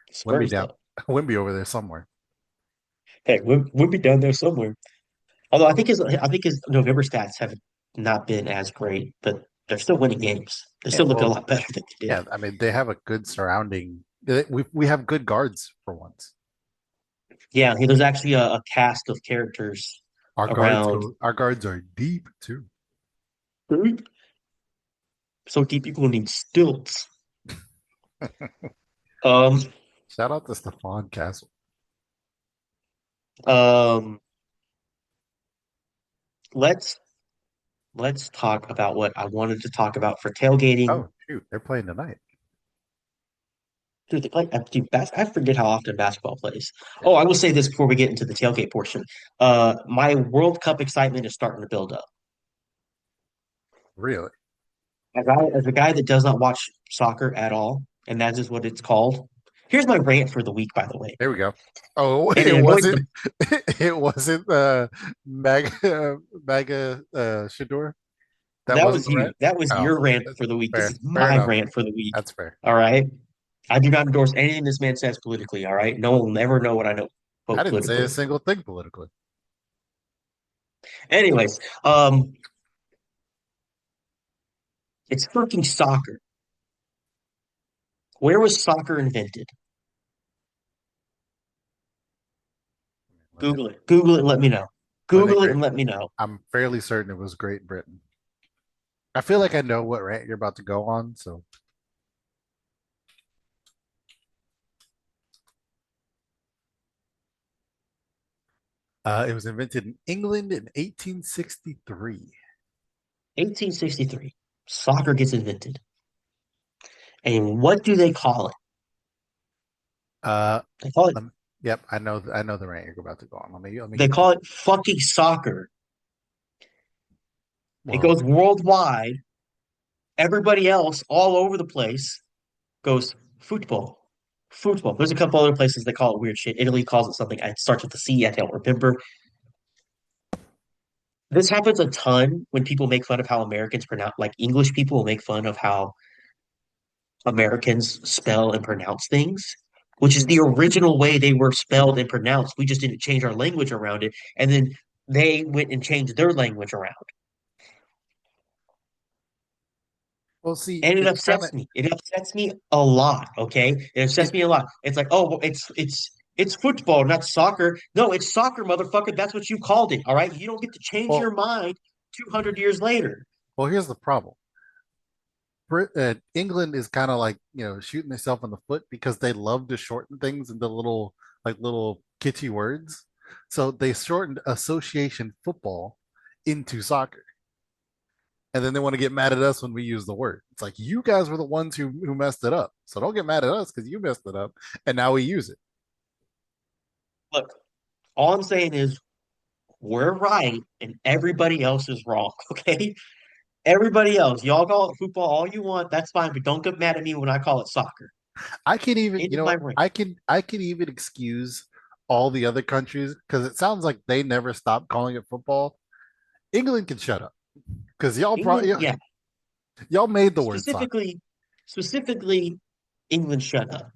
Wimby Spurs down. though. Wimby over there somewhere. Hey, we'll be down there somewhere. Although I think his November stats have not been as great, but they're still winning games. They Yeah, still look a well, lot better than they did. yeah. I mean, they have a good surrounding. We have good guards for once. Yeah, there's actually a cast of characters around Our guards are deep too. so deep people need stilts. Um, Shout out to Stephon Castle. um, let's let's talk about what I wanted to talk about for tailgating. Oh shoot, they're playing tonight. Dude, they play, I forget how often basketball plays. Yeah, Oh, I will say this before we get into the tailgate portion. My World Cup excitement is starting to build up. really. As a guy that does not watch soccer at all, and that is what it's called. Here's my rant for the week, by the way, There we go. Oh, and it it annoys wasn't. the It wasn't Maga Shador. That that wasn't was the rant. you. That was Oh, your rant for the week. This fair, is fair my enough. rant for the week. That's fair. All right. I do not endorse anything this man says politically. All right. No one will never know what I know I quote didn't say a politically. single thing politically. Anyways, it's freaking soccer. Where was soccer invented? When it Google it. Google it and let me know. when it Google it great, and let me know. I'm fairly certain it was Great Britain. I feel like I know what rant you're about to go on, so it was invented in England in 1863. 1863. Soccer gets invented. And what do they call it? Uh, They call it lem- Yep, I know the rant you're about to go on. Let me They get to call it fucking soccer. It well, goes worldwide. Everybody else all over the place goes football. Football. There's a couple other places that call it weird shit. Italy calls it something. It starts with the C. I don't remember. This happens a ton when people make fun of how Americans pronounce, like English people will make fun of how Americans spell and pronounce things, which is the original way they were spelled and pronounced. We just didn't change our language around it. And then they went and changed their language around. well, see, And it it's kind upsets of me. It upsets me a lot. Okay. It upsets it. me a lot. It's like, oh, well, it's football, not soccer. No, it's soccer, motherfucker. That's what you called it. All right. You don't get to change your Well, mind 200 years later. well, here's the problem. England is kind of like shooting themselves in the foot because they love to shorten things into little kitschy words. So they shortened association football into soccer, and then they want to get mad at us when we use the word. It's like you guys were the ones who messed it up, so don't get mad at us because you messed it up, and now we use it. Look, all I'm saying is we're right and everybody else is wrong. Okay. Everybody else, y'all call it football all you want. That's fine, but don't get mad at me when I call it soccer. I can even, End of my rant. I can even excuse all the other countries because it sounds like they never stopped calling it football. England can shut up because England, yeah, y'all made the word soccer. specifically, specifically, England shut up.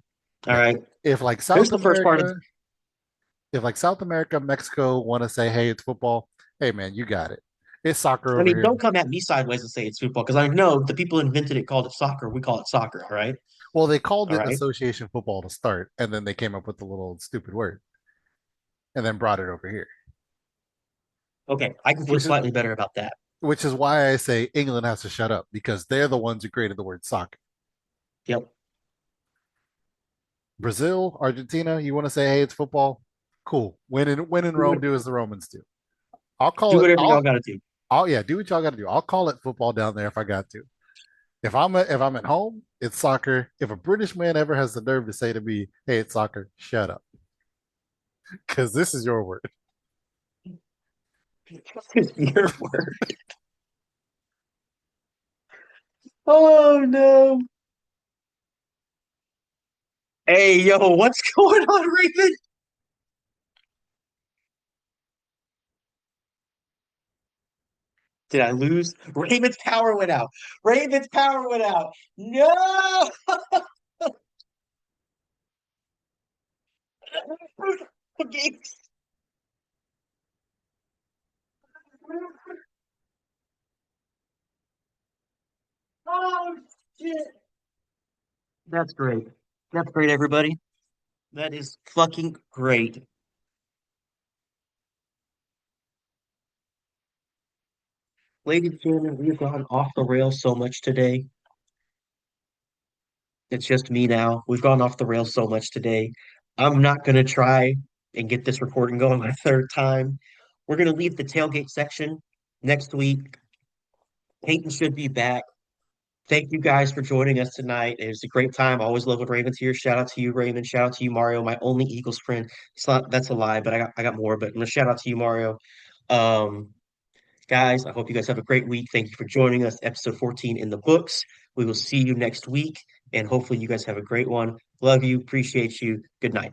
All Yeah. right. If like Here's South the first part of America, if like South America, Mexico want to say, hey, it's football, hey man, you got it. It's soccer I over mean, here. don't come at me sideways and say it's football because I know the people who invented it called it soccer. We call it soccer. All right. Well, they called All it right. association football to start, and then they came up with the little stupid word and then brought it over here. Okay. I can feel Which is slightly better about that. which is why I say England has to shut up because they're the ones who created the word soccer. Yep. Brazil, Argentina, you want to say, hey, it's football? Cool. When in Do Rome, what- do as the Romans do. I'll call do it. whatever y'all got to do. Yeah, do what y'all got to do. I'll call it football down there if I got to. If I'm at home, it's soccer. If a British man ever has the nerve to say to me, "Hey, it's soccer," shut up, because this is your word. It's your word. Oh no. Hey, yo, what's going on, Raven? Did I lose? Raven's power went out. Raven's power went out. No! Oh, shit. That's great. That's great, everybody. That is fucking great. Ladies and gentlemen, we have gone off the rails so much today. It's just me now. We've gone off the rails so much today. I'm not going to try and get this recording going a third time. We're going to leave the tailgate section next week. Peyton should be back. Thank you guys for joining us tonight. It was a great time. I always love when Raven's here. Shout out to you, Raven. Shout out to you, Mario, my only Eagles friend. It's not that's a lie, but I got more. But I'm gonna shout out to you, Mario. Um, guys, I hope you guys have a great week. Thank you for joining us. Episode 14 in the books. We will see you next week, and hopefully you guys have a great one. Love you, appreciate you. Good night.